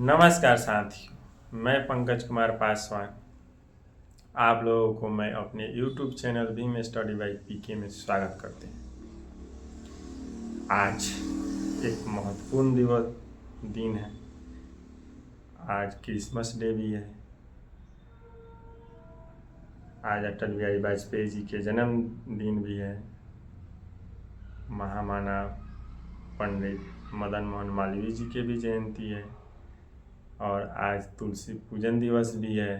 नमस्कार साथियों, मैं पंकज कुमार पासवान। आप लोगों को मैं अपने YouTube channel Bhim study by PK में स्वागत करते हैं। आज एक महत्वपूर्ण दिन है। आज क्रिसमस डे भी है। आज अटल बिहारी वाजपेयी जी के जन्मदिन भी है। महामानव पंडित मदन मोहन मालवीय जी के भी जयंती है और आज तुलसी पूजन दिवस भी है।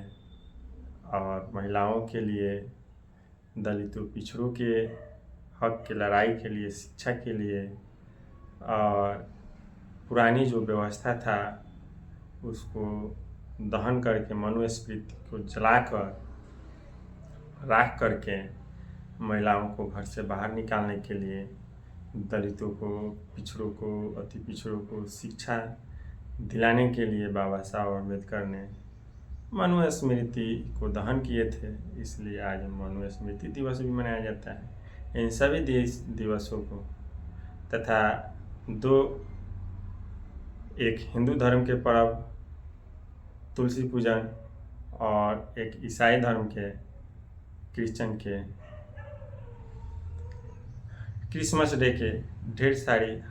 और महिलाओं के लिए, दलितों पिछड़ों के हक की लड़ाई के लिए, शिक्षा के लिए और पुरानी जो व्यवस्था था उसको दहन करके, मनुस्मृति को जलाकर, राख करके महिलाओं को घर से बाहर निकालने के लिए, दलितों को, पिछड़ों को, अति पिछड़ों को शिक्षा दिलाने के लिए बाबा साहब अम्बेडकर ने मनुस्मृति को दहन किए थे। इसलिए आज मनुस्मृति दिवस भी मनाया जाता है। इन सभी दिवसों को तथा एक हिंदू धर्म के पर्व तुलसी पूजन और एक ईसाई धर्म के, क्रिश्चियन के क्रिसमस डे के ढेर सारी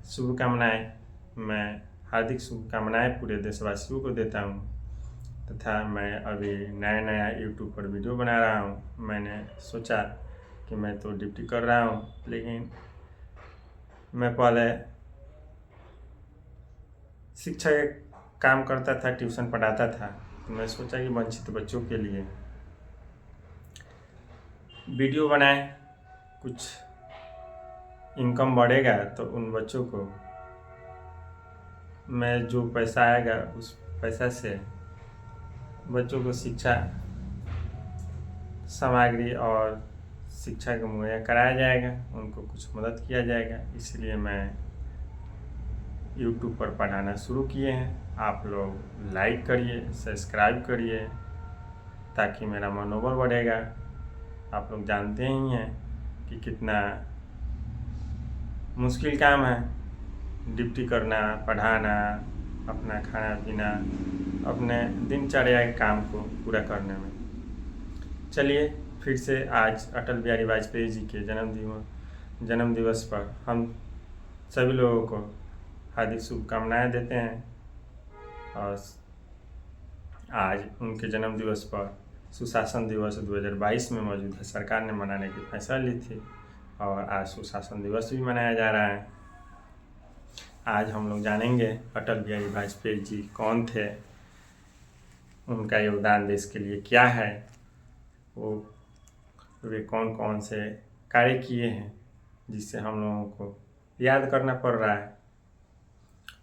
शुभकामनाएं। मैं हार्दिक शुभकामनाएं पूरे देशवासियों को देता हूं। तथा मैं अभी नया यूट्यूब पर वीडियो बना रहा हूं। मैंने सोचा कि मैं तो ड्यूटी कर रहा हूं, लेकिन मैं पहले शिक्षा के काम करता था, ट्यूशन पढ़ाता था। तो मैं सोचा कि वंचित बच्चों के लिए वीडियो बनाए, कुछ इनकम बढ़ेगा तो उन बच्चों को मैं जो पैसा आएगा उस पैसा से बच्चों को शिक्षा सामग्री और शिक्षा को मुहैया कराया जाएगा, उनको कुछ मदद किया जाएगा। इसलिए मैं YouTube पर पढ़ाना शुरू किए हैं। आप लोग लाइक करिए, सब्सक्राइब करिए ताकि मेरा मनोबल बढ़ेगा। आप लोग जानते ही हैं कि कितना मुश्किल काम है ड्यूटी करना, पढ़ाना, अपना खाना पीना, अपने दिनचर्या के काम को पूरा करने में। चलिए फिर से आज अटल बिहारी वाजपेयी जी के जन्म दिवस पर हम सभी लोगों को हार्दिक शुभकामनाएं देते हैं। और आज उनके जन्म दिवस पर सुशासन दिवस 2022 में मौजूदा सरकार ने मनाने की फैसला ली थी और आज सुशासन दिवस भी मनाया जा रहा है। आज हम लोग जानेंगे अटल बिहारी वाजपेयी जी कौन थे, उनका योगदान देश के लिए क्या है, वे कौन कौन से कार्य किए हैं जिससे हम लोगों को याद करना पड़ रहा है।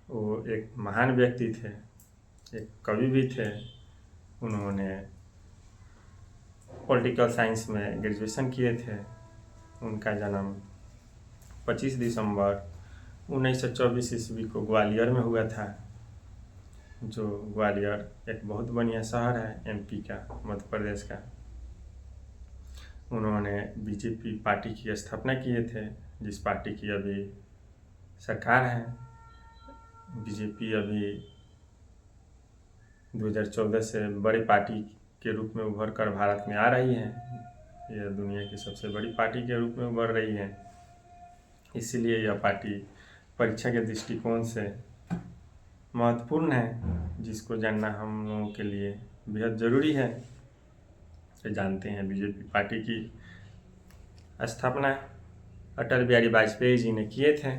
वो एक महान व्यक्ति थे, एक कवि भी थे। उन्होंने पॉलिटिकल साइंस में ग्रेजुएशन किए थे। उनका जन्म 25 दिसंबर 1924 ईस्वी को ग्वालियर में हुआ था, जो ग्वालियर एक बहुत बढ़िया शहर है MP का, मध्य प्रदेश का। उन्होंने BJP पार्टी की स्थापना किए थे, जिस पार्टी की अभी सरकार है। BJP अभी 2014 से बड़ी पार्टी के रूप में उभर कर भारत में आ रही है। यह दुनिया की सबसे बड़ी पार्टी के रूप में उभर रही है। इसीलिए यह पार्टी परीक्षा के दृष्टिकोण से महत्वपूर्ण है, जिसको जानना हम लोगों के लिए बेहद ज़रूरी है। तो जानते हैं BJP पार्टी की स्थापना अटल बिहारी वाजपेयी जी ने किए थे।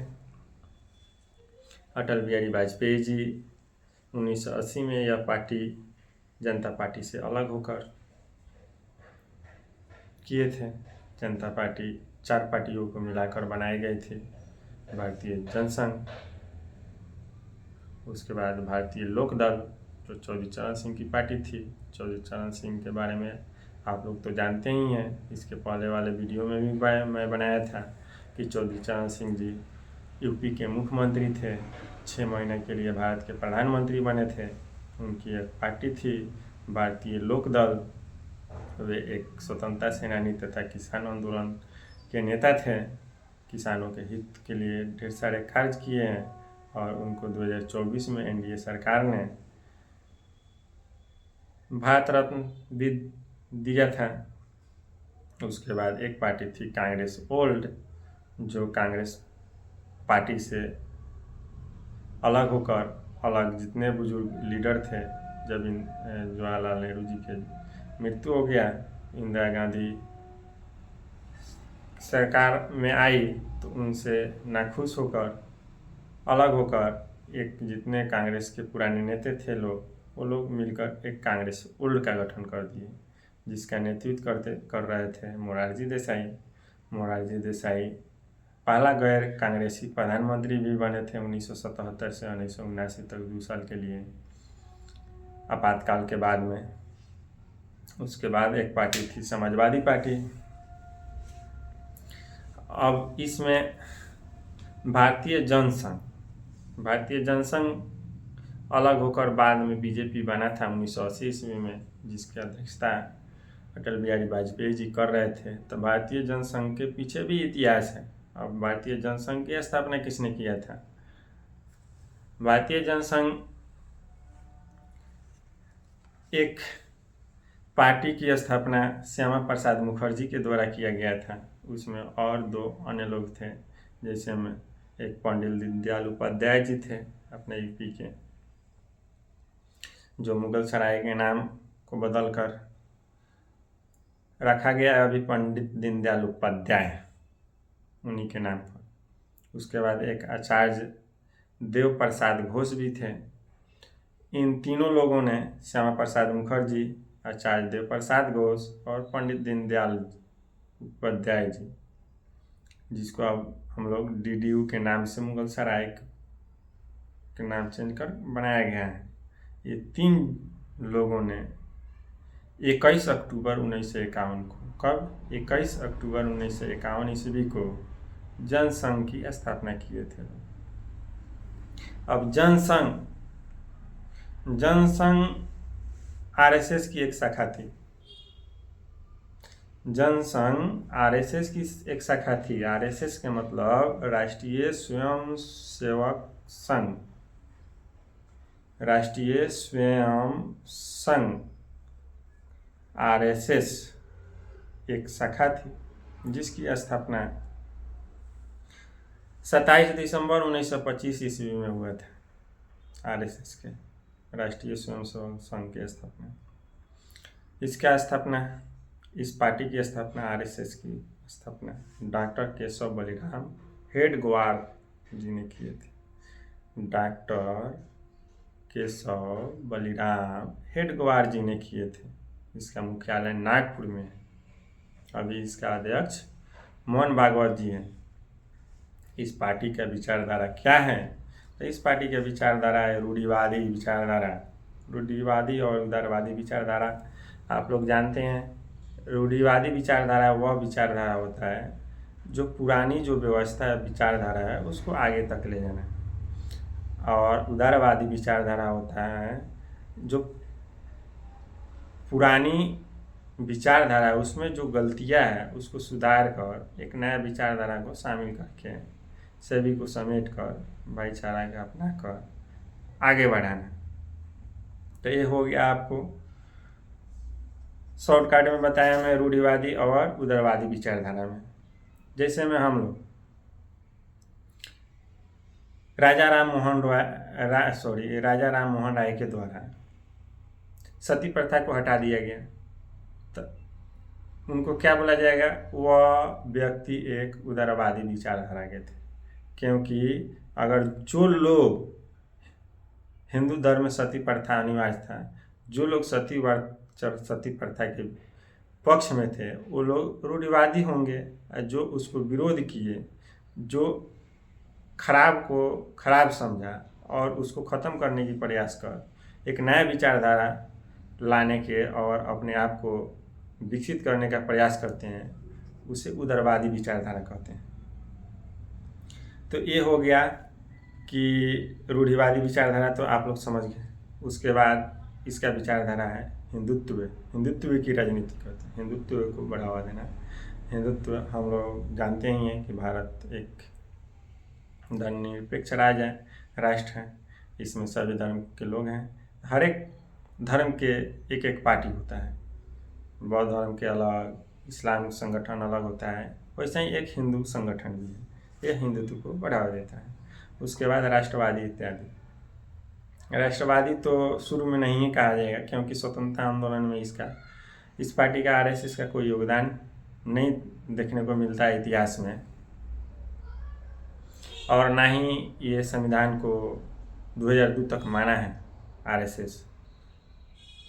अटल बिहारी वाजपेयी जी 1980 में यह पार्टी जनता पार्टी से अलग होकर किए थे। जनता पार्टी 4 पार्टियों को मिलाकर बनाई गई थी। भारतीय जनसंघ, उसके बाद भारतीय लोकदल, जो चौधरी चरण सिंह की पार्टी थी। चौधरी चरण सिंह के बारे में आप लोग तो जानते ही हैं। इसके पहले वाले वीडियो में भी मैं बनाया था कि चौधरी चरण सिंह जी यूपी के मुख्यमंत्री थे, 6 महीने के लिए भारत के प्रधानमंत्री बने थे। उनकी एक पार्टी थी भारतीय लोकदल। वे एक स्वतंत्रता सेनानी तथा किसान आंदोलन के नेता थे। किसानों के हित के लिए ढेर सारे कार्य किए हैं और उनको 2024 में एनडीए सरकार ने भारत रत्न भी दिया था। उसके बाद एक पार्टी थी कांग्रेस ओल्ड, जो कांग्रेस पार्टी से अलग होकर अलग जितने बुजुर्ग लीडर थे, जब जवाहरलाल नेहरू जी के मृत्यु हो गया, इंदिरा गांधी सरकार में आई, तो उनसे नाखुश होकर अलग होकर एक जितने कांग्रेस के पुराने नेता थे लोग, वो लोग मिलकर एक कांग्रेस ओल्ड का गठन कर दिए, जिसका नेतृत्व कर रहे थे मोरारजी देसाई। मोरारजी देसाई पहला गैर कांग्रेसी प्रधानमंत्री भी बने थे 1977 से 1979 तक, 2 साल के लिए आपातकाल के बाद में। उसके बाद एक पार्टी थी समाजवादी पार्टी। अब इसमें भारतीय जनसंघ अलग होकर बाद में बीजेपी बना था 1980 ईस्वी में, जिसकी अध्यक्षता अटल बिहारी वाजपेयी जी कर रहे थे। तो भारतीय जनसंघ के पीछे भी इतिहास है। अब भारतीय जनसंघ की स्थापना किसने किया था? भारतीय जनसंघ एक पार्टी की स्थापना श्यामा प्रसाद मुखर्जी के द्वारा किया गया था। उसमें और 2 अन्य लोग थे, जैसे में एक पंडित दीनदयाल उपाध्याय जी थे अपने यूपी के, जो मुगल सराय के नाम को बदलकर रखा गया अभी पंडित दीनदयाल उपाध्याय, उन्हीं के नाम पर। उसके बाद एक आचार्य देव प्रसाद घोष भी थे। इन तीनों लोगों ने, श्यामा प्रसाद मुखर्जी, आचार्य देव प्रसाद घोष और पंडित दीनदयाल उपाध्याय जी, जिसको अब हम लोग डीडीयू के नाम से मुगल सराय के नाम चेंज कर बनाया गया है। ये 3 लोगों ने 21 अक्टूबर 1951 को, कब? 21 अक्टूबर 1951 ईस्वी को जनसंघ की स्थापना किए थे। अब जनसंघ आरएसएस की एक शाखा थी। जनसंघ आरएसएस की एक शाखा थी। आरएसएस के मतलब राष्ट्रीय स्वयंसेवक संघ। राष्ट्रीय स्वयं संघ आरएसएस एक शाखा थी, जिसकी स्थापना 27 दिसंबर 1925 ईस्वी में हुआ था। आरएसएस के राष्ट्रीय स्वयंसेवक संघ की स्थापना, इस पार्टी की स्थापना, आरएसएस की स्थापना डॉक्टर केशव बलिराम हेडगेवार जी ने किए थे। डॉक्टर केशव बलिराम हेडगेवार जी ने किए थे। इसका मुख्यालय नागपुर में है। अभी इसका अध्यक्ष मोहन भागवत जी हैं। इस पार्टी का विचारधारा क्या है? तो इस पार्टी का विचारधारा है रूढ़िवादी विचारधारा। रूढ़िवादी और उदारवादी विचारधारा आप लोग जानते हैं। रूढ़िवादी विचारधारा वह विचारधारा होता है जो पुरानी जो व्यवस्था विचारधारा है उसको आगे तक ले जाना, और उदारवादी विचारधारा होता है जो पुरानी विचारधारा है उसमें जो गलतियां हैं उसको सुधार कर एक नया विचारधारा को शामिल करके सभी को समेट कर भाईचारा का अपना कर आगे बढ़ाना। तो ये हो गया आपको शॉर्टकट में बताया मैं रूढ़िवादी और उदारवादी विचारधारा में। जैसे में हम लोग राजा राम मोहन राय के द्वारा सती प्रथा को हटा दिया गया, तो उनको क्या बोला जाएगा? वह व्यक्ति एक उदारवादी विचारधारा के थे, क्योंकि अगर जो लोग हिंदू धर्म में सती प्रथा अनिवार्य था, जो लोग सती प्रथा के पक्ष में थे वो लोग रूढ़िवादी होंगे। जो उसको विरोध किए, जो खराब को खराब समझा और उसको ख़त्म करने की प्रयास कर एक नया विचारधारा लाने के और अपने आप को विकसित करने का प्रयास करते हैं, उसे उदारवादी विचारधारा कहते हैं। तो ये हो गया कि रूढ़िवादी विचारधारा तो आप लोग समझ गए। उसके बाद इसका विचारधारा है हिंदुत्व की राजनीति करते हैं, हिंदुत्व को बढ़ावा देना। हिंदुत्व हम लोग जानते ही हैं कि भारत एक धर्मनिरपेक्ष राज्य है। राष्ट्र है, इसमें सभी धर्म के लोग हैं। हर एक धर्म के एक एक पार्टी होता है, बौद्ध धर्म के अलग, इस्लामिक संगठन अलग होता है, वैसे ही एक हिंदू संगठन भी है, ये हिंदुत्व को बढ़ावा देता है। उसके बाद राष्ट्रवादी इत्यादि। राष्ट्रवादी तो शुरू में नहीं कहा जाएगा, क्योंकि स्वतंत्रता आंदोलन में इस पार्टी का आरएसएस का कोई योगदान नहीं देखने को मिलता है इतिहास में, और ना ही ये संविधान को 2002 तक माना है आरएसएस।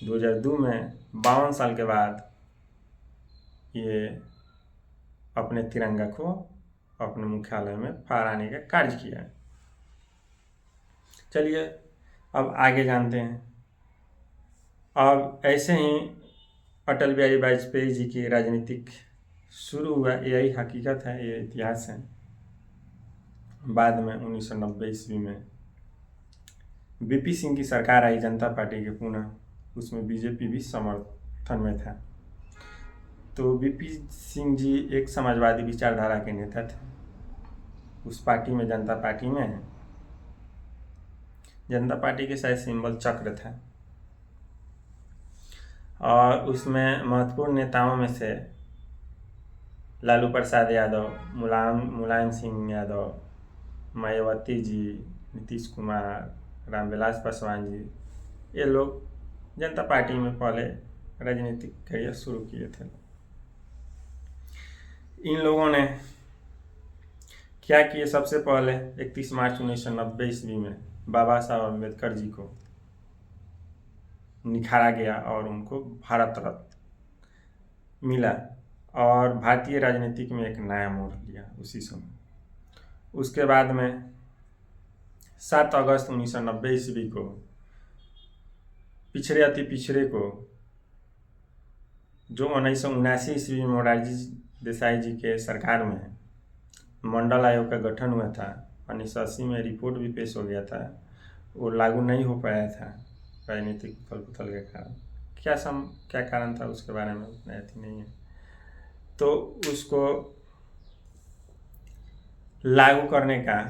2002 में 52 साल के बाद ये अपने तिरंगा को अपने मुख्यालय में फहराने का कार्य किया है। चलिए अब आगे जानते हैं। अब ऐसे ही अटल बिहारी वाजपेयी जी की राजनीतिक शुरू हुआ, यही हकीकत है, ये इतिहास है। बाद में 1990 ईस्वी में वीपी सिंह की सरकार आई, जनता पार्टी के पुनः, उसमें बीजेपी भी समर्थन में था। तो वीपी सिंह जी एक समाजवादी विचारधारा के नेता थे। उस पार्टी में, जनता पार्टी में, जनता पार्टी के शायद सिंबल चक्र था, और उसमें महत्वपूर्ण नेताओं में से लालू प्रसाद यादव, मुलायम सिंह यादव, मायावती जी, नीतीश कुमार, रामविलास पासवान जी, ये लोग जनता पार्टी में पहले राजनीतिक करियर शुरू किए थे। इन लोगों ने क्या किए? सबसे पहले 31 मार्च 1990 ईस्वी में बाबा साहब अम्बेडकर जी को निखारा गया और उनको भारत रत्न मिला, और भारतीय राजनीति में एक नया मोड़ लिया उसी समय। उसके बाद में 7 अगस्त 1990 ईस्वी को पिछड़े अति पिछड़े को, जो 1979 ईस्वी में मोरारजी देसाई जी के सरकार में मंडल आयोग का गठन हुआ था, 1980 में रिपोर्ट भी पेश हो गया था, वो लागू नहीं हो पाया था राजनीतिक उथल पुथल के कारण। क्या कारण था उसके बारे में उतना अथी नहीं है। तो उसको लागू करने का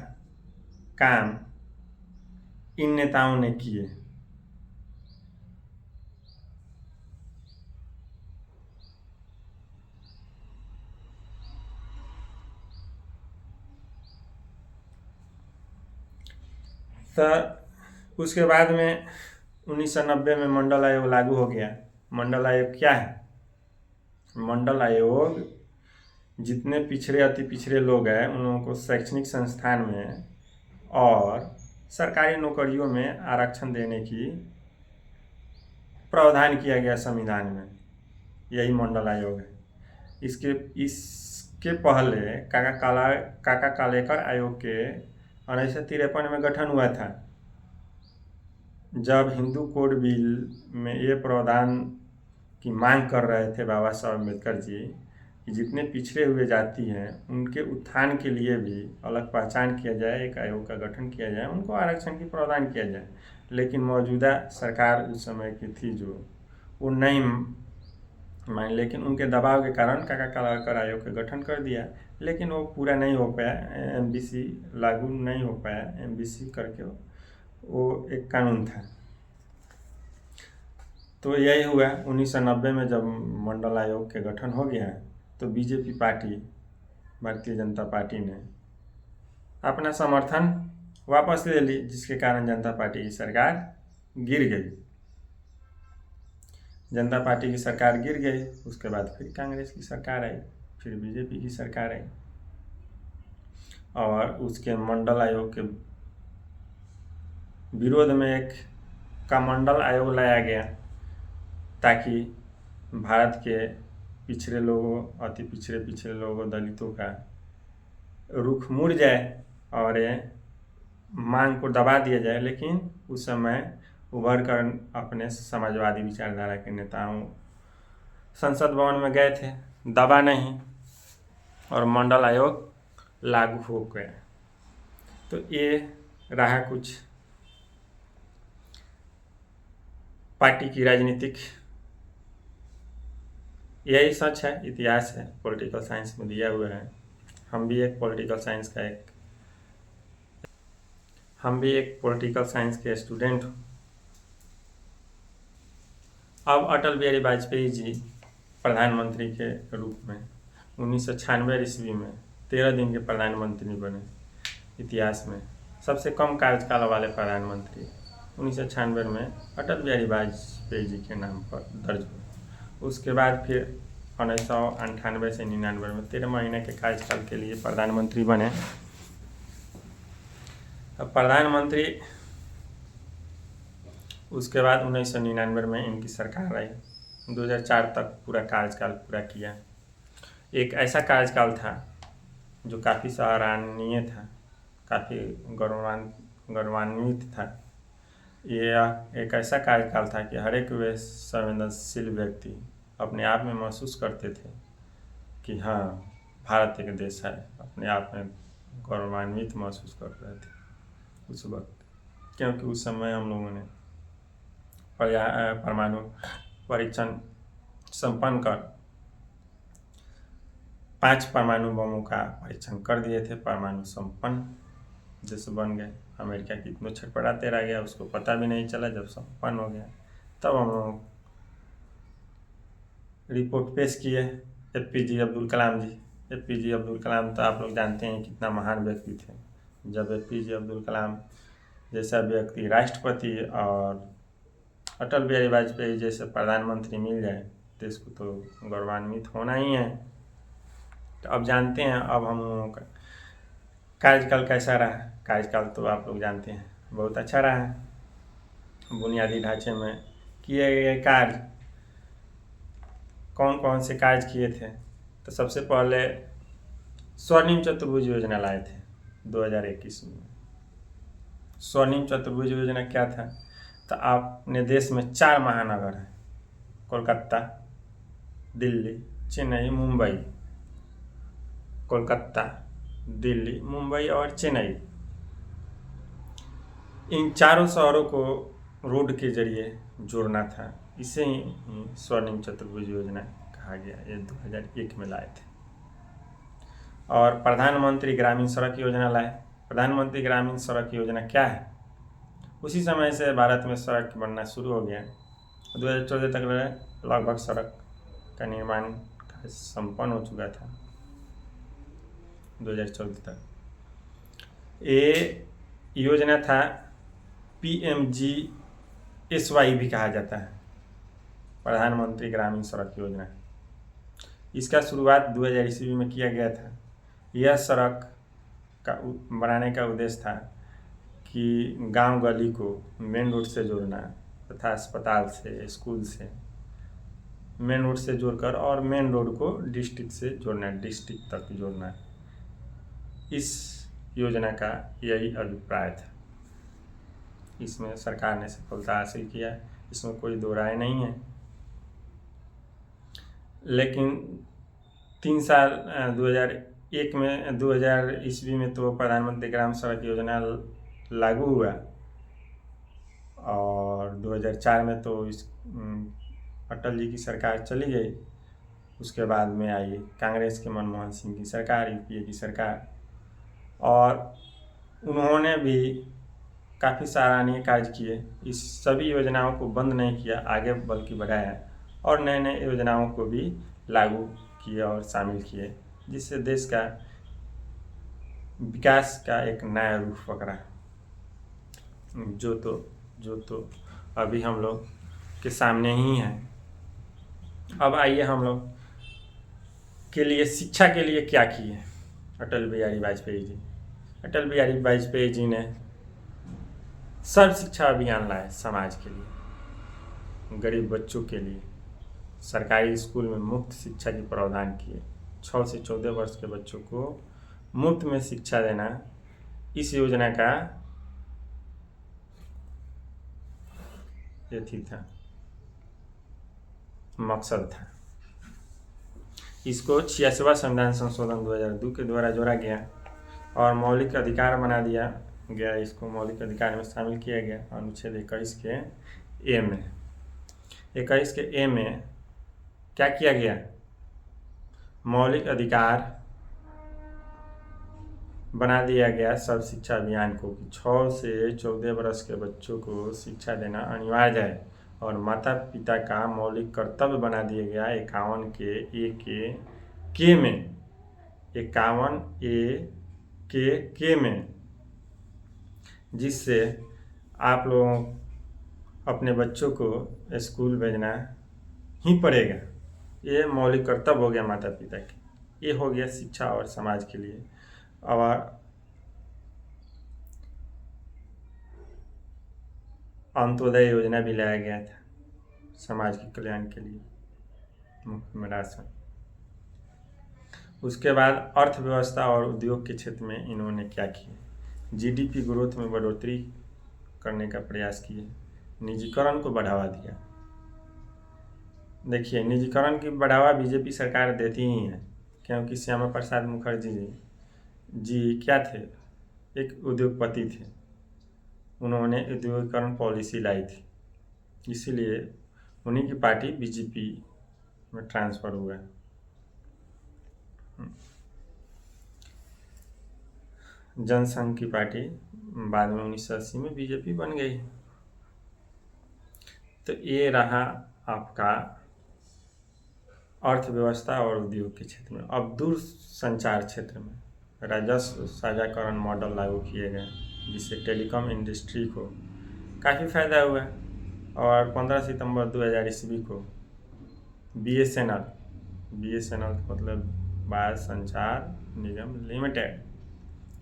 काम इन नेताओं ने किए। तो उसके बाद में 1990 में मंडल आयोग लागू हो गया। मंडल आयोग क्या है? मंडल आयोग जितने पिछड़े अति पिछड़े लोग हैं उन लोगों को शैक्षणिक संस्थान में और सरकारी नौकरियों में आरक्षण देने की प्रावधान किया गया संविधान में, यही मंडल आयोग है। इसके पहले काका कालेकर आयोग के 1953 में गठन हुआ था, जब हिंदू कोड बिल में ये प्रावधान की मांग कर रहे थे बाबा साहब अम्बेडकर जी कि जितने पिछड़े हुए जाति हैं उनके उत्थान के लिए भी अलग पहचान किया जाए, एक आयोग का गठन किया जाए, उनको आरक्षण की प्रावधान किया जाए। लेकिन मौजूदा सरकार उस समय की थी जो वो नहीं मान, लेकिन उनके दबाव के कारण काका कालेकर आयोग का गठन कर दिया, लेकिन वो पूरा नहीं हो पाया, एमबीसी लागू नहीं हो पाया। एमबीसी करके वो एक कानून था। तो यही हुआ 1990 में जब मंडल आयोग के गठन हो गया, तो BJP party, Bharatiya Janata party ने अपना समर्थन वापस ले ली, जिसके कारण जनता पार्टी की सरकार गिर गई। जनता पार्टी की सरकार गिर गई, उसके बाद फिर कांग्रेस की सरकार आई, फिर बीजेपी की सरकार आई, और उसके मंडल आयोग के विरोध में एक कमंडल आयोग लाया गया, ताकि भारत के पिछड़े लोगों, अति पिछड़े लोगों, दलितों का रुख मुड़ जाए और ये मांग को दबा दिया जाए। लेकिन उस समय उभर कर अपने समाजवादी विचारधारा के नेताओं संसद भवन में गए थे, दबा नहीं, और मंडल आयोग लागू हो गया। तो ये रहा कुछ पार्टी की राजनीतिक, यही सच है, इतिहास है, पॉलिटिकल साइंस में दिया हुआ है। हम भी एक पॉलिटिकल साइंस का एक हम भी एक पॉलिटिकल साइंस के स्टूडेंट हूँ। अब अटल बिहारी वाजपेयी जी प्रधानमंत्री के रूप में 1996 ईस्वी में 13 दिन के प्रधानमंत्री बने। इतिहास में सबसे कम कार्यकाल वाले प्रधानमंत्री 1996 में अटल बिहारी वाजपेयी जी के नाम पर दर्ज हुए। उसके बाद फिर 1998 से 99 में 13 महीने के कार्यकाल के लिए प्रधानमंत्री बने। अब प्रधानमंत्री उसके बाद 1999 में इनकी सरकार रही। 2004 तक पूरा कार्यकाल पूरा किया। एक ऐसा कार्यकाल था जो काफ़ी सराहनीय था, काफ़ी गौरवान्वित था। ये एक ऐसा कार्यकाल था कि हर एक वे संवेदनशील व्यक्ति अपने आप में महसूस करते थे कि हाँ, भारत एक देश है। अपने आप में गौरवान्वित महसूस कर रहे थे उस वक्त, क्योंकि उस समय हम लोगों ने परमाणु परीक्षण संपन्न कर 5 परमाणु बमों का परीक्षण कर दिए थे। परमाणु संपन्न देश बन गए। अमेरिका कितनों छटपटाते रह गया, उसको पता भी नहीं चला। जब संपन्न हो गया तब हम लोग रिपोर्ट पेश किए एपीजे अब्दुल कलाम जी। एपीजे अब्दुल कलाम तो आप लोग जानते हैं कितना महान व्यक्ति थे। जब एपीजे अब्दुल कलाम जैसा व्यक्ति राष्ट्रपति और अटल बिहारी वाजपेयी जैसे प्रधानमंत्री मिल जाए देश को तो गौरवान्वित होना ही है। तो अब जानते हैं अब हम लोगों का कार्यकाल कैसा रहा। कार्यकाल तो आप लोग जानते हैं बहुत अच्छा रहा। बुनियादी ढांचे में किए गए कार्य, कौन कौन से कार्य किए थे, तो सबसे पहले स्वर्णिम चतुर्भुज योजना लाए थे 2021 में। स्वर्णिम चतुर्भुज योजना क्या था, तो अपने देश में 4 महानगर हैं, कोलकाता, दिल्ली, चेन्नई, मुंबई। कोलकाता, दिल्ली, मुंबई और चेन्नई, इन चारों शहरों को रोड के जरिए जोड़ना था। इसे ही स्वर्णिम चतुर्भुज योजना कहा गया। ये 2001 में लाए थे। और प्रधानमंत्री ग्रामीण सड़क योजना लाए। प्रधानमंत्री ग्रामीण सड़क योजना क्या है, उसी समय से भारत में सड़क बनना शुरू हो गया। 2014 तक लगभग सड़क का निर्माण संपन्न हो चुका था। 2014 तक ये योजना था PMGSY भी कहा जाता है, प्रधानमंत्री ग्रामीण सड़क योजना। इसका शुरुआत 2000 ईस्वी में किया गया था। यह सड़क का बनाने का उद्देश्य था कि गांव गली को मेन रोड से जोड़ना तथा अस्पताल से, स्कूल से मेन रोड से जोड़कर और मेन रोड को डिस्ट्रिक्ट से जोड़ना, डिस्ट्रिक्ट तक जोड़ना। इस योजना का यही अभिप्राय था। इसमें सरकार ने सफलता हासिल किया, इसमें कोई दो राय नहीं है। लेकिन 3 साल 2001 में 2000 ईस्वी में तो प्रधानमंत्री ग्राम सड़क योजना लागू हुआ और 2004 में तो इस अटल जी की सरकार चली गई। उसके बाद में आई कांग्रेस के मनमोहन सिंह की सरकार, यूपीए की सरकार, और उन्होंने भी काफ़ी सराहनीय कार्य किए। इस सभी योजनाओं को बंद नहीं किया, आगे बल्कि बढ़ाया और नए नए योजनाओं को भी लागू किए और शामिल किए, जिससे देश का विकास का एक नया रूप पकड़ा, जो तो अभी हम लोग के सामने ही है। अब आइए हम लोग के लिए शिक्षा के लिए क्या किए अटल बिहारी वाजपेयी जी। अटल बिहारी वाजपेयी जी ने सर्व शिक्षा अभियान लाए समाज के लिए, गरीब बच्चों के लिए सरकारी स्कूल में मुफ्त शिक्षा के प्रावधान किए। 6 से 14 वर्ष के बच्चों को मुफ्त में शिक्षा देना इस योजना का यही था, मकसद था। इसको 86वां संविधान संशोधन 2002 के द्वारा जोड़ा गया और मौलिक अधिकार बना दिया गया। इसको मौलिक अधिकार में शामिल किया गया अनुच्छेद 21 के ए में। 21 के ए में क्या किया गया, मौलिक अधिकार बना दिया गया सर्व शिक्षा अभियान को कि 6 से 14 वर्ष के बच्चों को शिक्षा देना अनिवार्य है, और माता पिता का मौलिक कर्तव्य बना दिया गया 51 के में, 51 के में, जिससे आप लोगों अपने बच्चों को स्कूल भेजना ही पड़ेगा। ये मौलिक कर्तव्य हो गया माता पिता की। ये हो गया शिक्षा और समाज के लिए। और अंत्योदय योजना भी लाया गया था समाज के कल्याण के लिए, मुफ्त में राशन। उसके बाद अर्थव्यवस्था और उद्योग के क्षेत्र में इन्होंने क्या किया? जीडीपी ग्रोथ में बढ़ोतरी करने का प्रयास किए, निजीकरण को बढ़ावा दिया। देखिए, निजीकरण की बढ़ावा बीजेपी सरकार देती ही है, क्योंकि श्यामा प्रसाद मुखर्जी जी क्या थे? एक उद्योगपति थे। उन्होंने उद्योगीकरण पॉलिसी लाई थी, इसीलिए उन्हीं की पार्टी बीजेपी में ट्रांसफ़र हुआ। जनसंघ की पार्टी बाद में 1980 में बीजेपी बन गई। तो ये रहा आपका अर्थव्यवस्था और उद्योग के क्षेत्र में। अब दूरसंचार क्षेत्र में राजस्व साझाकरण मॉडल लागू किए गए, जिससे टेलीकॉम इंडस्ट्री को काफ़ी फायदा हुआ। और 15 सितंबर 2000 ईस्वी को BSNL मतलब भारत संचार निगम लिमिटेड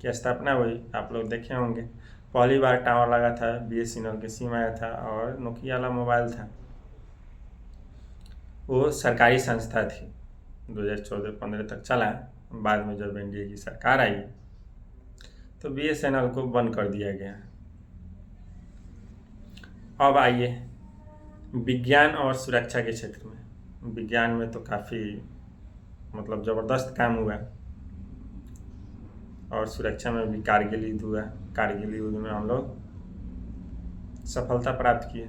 की स्थापना हुई। आप लोग देखे होंगे, पहली बार टावर लगा था, BSNL के सिम आया था और नोकिया वाला मोबाइल था। वो सरकारी संस्था थी, 2014-15 तक चला। बाद में जब एनडीए की सरकार आई तो BSNL को बंद कर दिया गया। अब आइए विज्ञान और सुरक्षा के क्षेत्र में। विज्ञान में तो काफ़ी मतलब ज़बरदस्त काम हुआ, और सुरक्षा में भी कारगिल युद्ध हुआ। कारगिल युद्ध में हम लोग सफलता प्राप्त किए।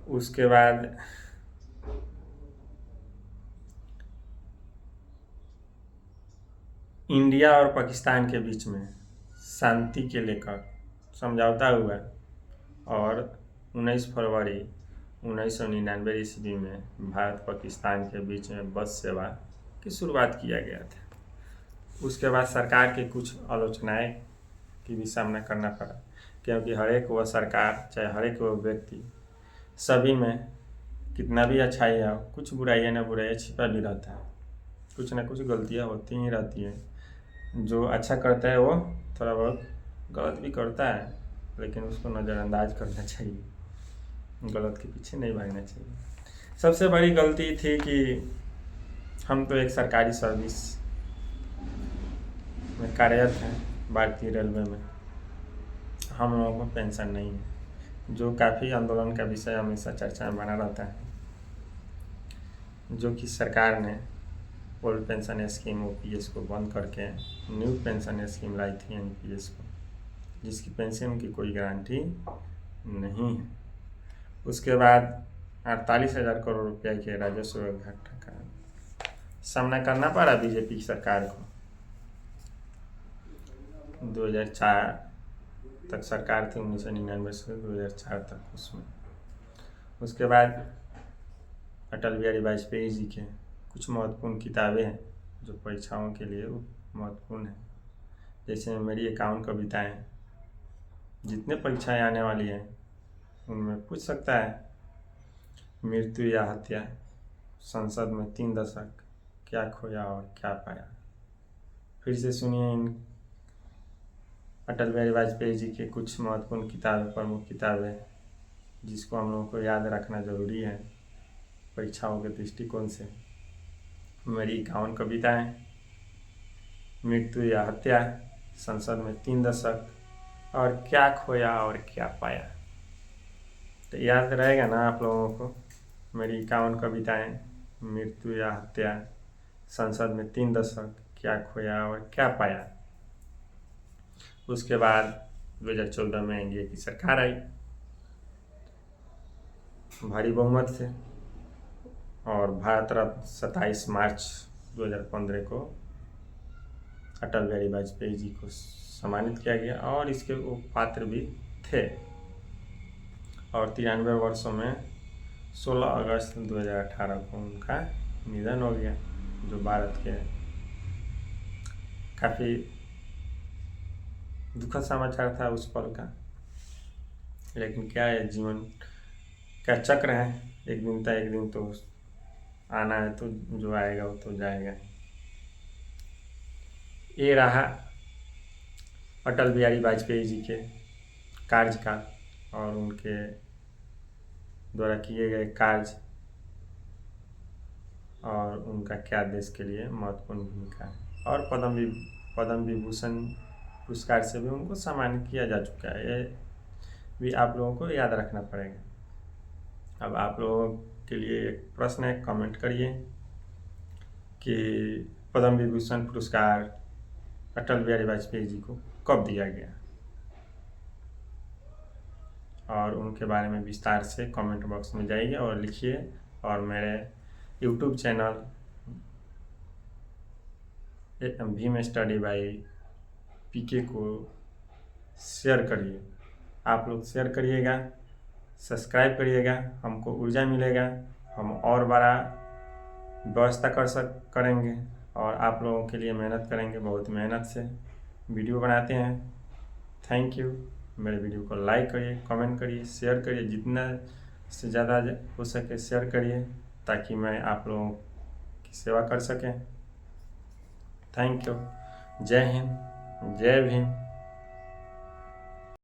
उसके बाद इंडिया और पाकिस्तान के बीच में शांति के लेकर समझौता हुआ, और 19 फरवरी 1999 ईस्वी में भारत पाकिस्तान के बीच में बस सेवा की शुरुआत किया गया था। उसके बाद सरकार की कुछ आलोचनाएं की भी सामना करना पड़ा, क्योंकि हर एक वह सरकार चाहे हर एक वह व्यक्ति, सभी में कितना भी अच्छाई है, कुछ बुराइयाँ ना बुराइयाँ छिपा भी रहता है, कुछ ना कुछ गलतियाँ होती ही रहती हैं। जो अच्छा करता है वो थोड़ा बहुत गलत भी करता है, लेकिन उसको नज़रअंदाज करना चाहिए, गलत के पीछे नहीं भागना चाहिए। सबसे बड़ी गलती थी कि हम तो एक सरकारी सर्विस में कार्यरत हैं, भारतीय रेलवे में। हम लोगों को पेंशन नहीं है, जो काफ़ी आंदोलन का विषय हमेशा चर्चा में बना रहता है। जो कि सरकार ने ओल्ड पेंशन स्कीम OPS को बंद करके न्यू पेंशन स्कीम लाई थी NPS को, जिसकी पेंशन की कोई गारंटी नहीं है। उसके बाद 48,000 करोड़ रुपये के राजस्व घाटे का सामना करना पड़ा बीजेपी की सरकार को। 2004 तक सरकार थी, 1999 से 2004 तक उसमें। उसके बाद अटल बिहारी वाजपेयी जी के कुछ महत्वपूर्ण किताबें हैं जो परीक्षाओं के लिए महत्वपूर्ण हैं, जैसे मेरी 51 कविताएँ। जितने परीक्षाएं आने वाली हैं उनमें पूछ सकता है, मृत्यु या हत्या, संसद में 3 दशक, क्या खोया और क्या पाया। फिर से सुनिए इन अटल बिहारी वाजपेयी जी के कुछ महत्वपूर्ण किताबें, प्रमुख किताबें, जिसको हम लोगों को याद रखना जरूरी है परीक्षाओं के दृष्टिकोण से। मेरी 51 कविताएँ, मृत्यु या हत्या, संसद में 3 दशक, और क्या खोया और क्या पाया। तो याद रहेगा ना आप लोगों को? मेरी 51 कविताएँ, मृत्यु या हत्या, संसद में 3 दशक, क्या खोया और क्या पाया। उसके बाद 2014 में एनडीए की सरकार आई भारी बहुमत से, और भारत रत्न 27 मार्च 2015 को अटल बिहारी वाजपेयी जी को सम्मानित किया गया और इसके वो पात्र भी थे। और 93 वर्षों में 16 अगस्त 2018 को उनका निधन हो गया, जो भारत के काफ़ी दुखद समाचार था उस पल का। लेकिन क्या है, जीवन का चक्र है, एक दिन था एक दिन तो आना है, तो जो आएगा वो तो जाएगा। ये रहा अटल बिहारी वाजपेयी जी के कार्यकाल और उनके द्वारा किए गए कार्य और उनका क्या देश के लिए महत्वपूर्ण भूमिका है। और पद्म विभूषण पुरस्कार से भी उनको सम्मानित किया जा चुका है, ये भी आप लोगों को याद रखना पड़ेगा। अब आप लोगों के लिए एक प्रश्न है, कमेंट करिए कि पद्म विभूषण पुरस्कार अटल बिहारी वाजपेयी जी को कब दिया गया, और उनके बारे में विस्तार से कमेंट बॉक्स में जाइए और लिखिए। और मेरे YouTube channel Bhim study by PK को शेयर करिए। आप लोग शेयर करिएगा, सब्सक्राइब करिएगा, हमको ऊर्जा मिलेगा, हम और बड़ा व्यवस्था करेंगे और आप लोगों के लिए मेहनत करेंगे। बहुत मेहनत से वीडियो बनाते हैं। Thank you. मेरे वीडियो को लाइक करिए, कमेंट करिए, शेयर करिए, जितना से ज़्यादा हो सके शेयर करिए, ताकि मैं आप लोगों की सेवा कर सकें। Thank you. जय हिंद, जय भीम।